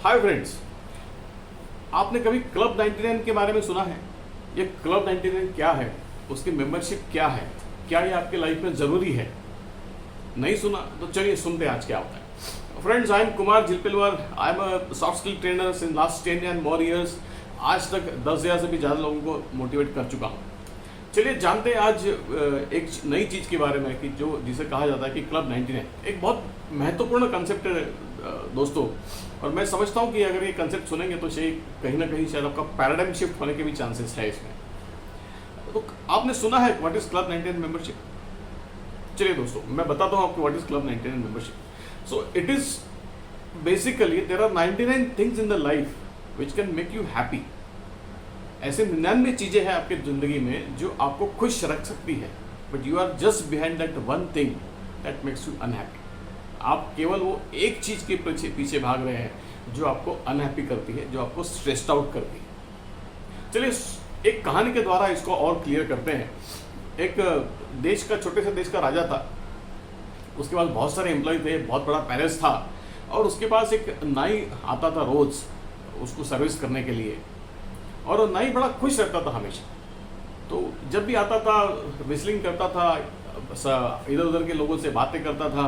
Hi friends, आपने कभी club 99 के बारे में सुना है? ये क्लब 99 क्या है, उसकी मेंबरशिप क्या है, क्या ये आपके लाइफ में ज़रूरी है? नहीं सुना तो चलिए सुनते हैं आज क्या होता है। Friends, I am Kumar Jhilpilwar. I am a soft skill trainer in last 10 and more years. आज तक 10,000 से भी ज़्यादा लोगों को मोटिवेट कर चुका हूँ। चलिए जानते हैं आज एक नई चीज़ के बारे में कि जिसे कहा जाता है कि क्लब 99 एक बहुत महत्वपूर्ण कंसेप्ट है दोस्तों। और मैं समझता हूँ कि अगर ये कंसेप्ट सुनेंगे तो कहीं ना कहीं शायद आपका पैराडाइम शिफ्ट होने के भी चांसेस है इसमें। तो आपने सुना है व्हाट इज क्लब 99 मेंबरशिप? चलिए दोस्तों, मैं बताता हूँ आपको what is club 99 membership. So it is basically there are 99 things in the life which can make you happy. ऐसे 99 चीजें हैं आपकी जिंदगी में जो आपको खुश रख सकती है, but you are just behind that one thing that makes you unhappy. आप केवल वो एक चीज के पीछे भाग रहे हैं जो आपको अनहैप्पी करती है, जो आपको स्ट्रेस्ड आउट करती है। चलिए एक कहानी के द्वारा इसको और क्लियर करते हैं। एक छोटे से देश का राजा था। उसके पास बहुत सारे एम्प्लॉय थे, बहुत बड़ा पैलेस था, और उसके पास एक नाई आता था रोज उसको सर्विस करने के लिए, और वो नाई बड़ा खुश रहता था हमेशा। तो जब भी आता था विस्लिंग करता था, इधर उधर के लोगों से बातें करता था,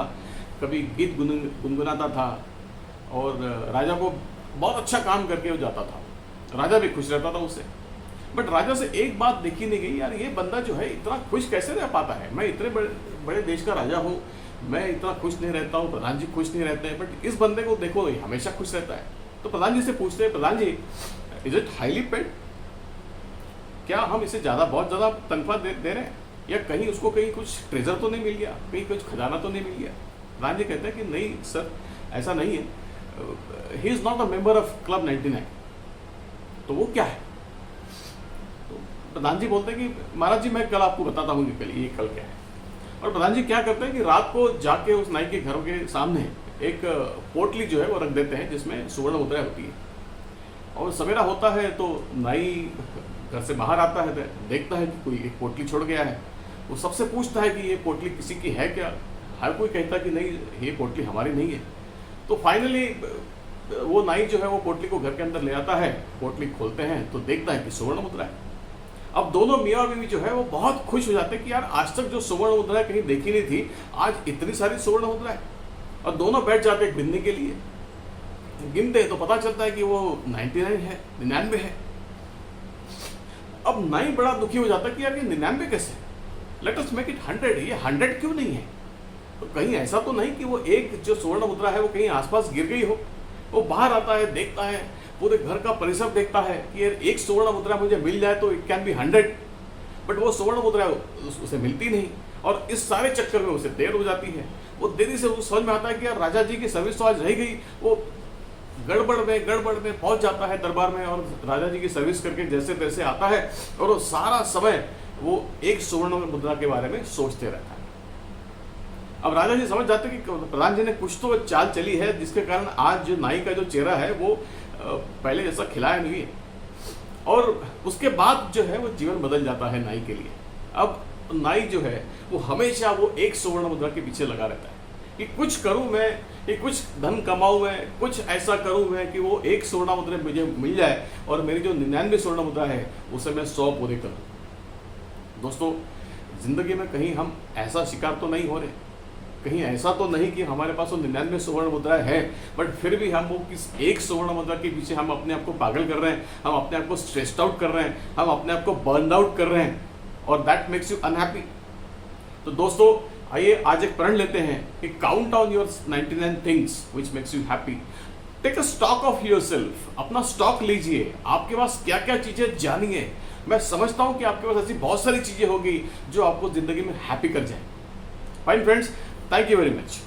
कभी गीत गुनगुनाता था, और राजा को बहुत अच्छा काम करके वो जाता था। राजा भी खुश रहता था उससे। बट राजा से एक बात देखी नहीं गई, यार ये बंदा जो है इतना खुश कैसे रह पाता है? मैं इतने बड़े देश का राजा हूँ, मैं इतना खुश नहीं रहता हूँ, प्रधान जी खुश नहीं रहते हैं, बट इस बंदे को देखो ये हमेशा खुश रहता है। तो प्रधान जी से पूछते हैं, प्रधान जी इज इट हाईली पेड? क्या हम इसे बहुत ज़्यादा तनख्वाह दे रहे हैं, या कहीं उसको कहीं कुछ ट्रेजर तो नहीं मिल गया, कहीं कुछ खजाना तो नहीं मिल गया? प्रधान जी कहते हैं कि नहीं सर, ऐसा नहीं है, he is not a member of club 99। तो वो क्या है? तो प्रधान जी बोलते हैं कि महाराज जी मैं कल आपको बताता हूँ कि कल क्या है। और प्रधान जी क्या करते हैं कि रात को जाके उस नाई के घरों के सामने एक पोटली जो है वो रख देते हैं जिसमें सुवर्ण मुद्राएं होती है। और सवेरा होता है तो नाई घर से बाहर आता है, देखता है कि कोई एक पोटली छोड़ गया है। वो सबसे पूछता है कि ये पोटली किसी की है क्या? हर कोई कहता है कि नहीं, ये पोटली हमारी नहीं है। तो फाइनली वो नाई जो है वो पोटली को घर के अंदर ले आता है। पोटली खोलते हैं तो देखता है कि सुवर्ण मुद्रा है। अब दोनों मियाँ और बीवी जो है वो बहुत खुश हो जाते हैं कि यार आज तक जो सुवर्ण मुद्रा कहीं देखी नहीं थी, आज इतनी सारी सुवर्ण मुद्रा है। और दोनों बैठ जाते हैं गिनने के लिए। गिनते तो पता चलता है कि वो 99 है, 99 है। अब नाई बड़ा दुखी हो जाता है कि यार ये 99 कैसे? Let us make it 100। ये 100 क्यों नहीं है? तो कहीं ऐसा तो नहीं कि वो एक जो सुवर्ण मुद्रा है वो कहीं आसपास गिर गई हो? वो बाहर आता है, देखता है, पूरे घर का परिसर देखता है कि यार एक सुवर्ण मुद्रा मुझे मिल जाए तो इट कैन बी 100। बट वो सुवर्ण मुद्रा उसे मिलती नहीं, और इस सारे चक्कर में उसे देर हो जाती है। वो देरी से उसे समझ में आता है कि यार राजा जी की सर्विस तो आज रह गई। वो गड़बड़ में पहुंच जाता है दरबार में, और राजा जी की सर्विस करके जैसे तैसे आता है, और वो सारा समय वो एक सुवर्ण मुद्रा के बारे में सोचते रहता है। अब राजा जी समझ जाते कि प्रधान जी ने कुछ तो चाल चली है जिसके कारण आज जो नाई का जो चेहरा है वो पहले जैसा खिलाया नहीं है। और उसके बाद जो है वो जीवन बदल जाता है नाई के लिए। अब नाई जो है वो हमेशा वो एक सुवर्ण मुद्रा के पीछे लगा रहता है कि कुछ करूं मैं, कि कुछ धन कमाऊं मैं, कुछ ऐसा करूं मैं कि वो एक स्वर्ण मुद्रा मुझे मिल जाए, और मेरी जो 99 स्वर्ण मुद्रा है उसे मैं 100 पूरे करूं। दोस्तों, जिंदगी में कहीं हम ऐसा शिकार तो नहीं हो रहे, कहीं ऐसा तो नहीं कि हमारे पास वो 99 स्वर्ण मुद्राएं है, बट फिर भी हम वो किस एक स्वर्ण मुद्रा के पीछे हम अपने आप को पागल कर रहे हैं, हम अपने आप को स्ट्रेस्ड आउट कर रहे हैं, हम अपने आप को बर्न आउट कर रहे हैं, और दैट मेक्स यू अनहैप्पी। तो दोस्तों, आइए आज एक प्रण लेते हैं कि count down your 99 things which makes you happy. Take a stock of yourself. अपना स्टॉक लीजिए, आपके पास क्या क्या चीजें जानिए। मैं समझता हूं कि आपके पास ऐसी बहुत सारी चीजें होगी जो आपको जिंदगी में हैप्पी कर जाए। Fine friends, thank you very much.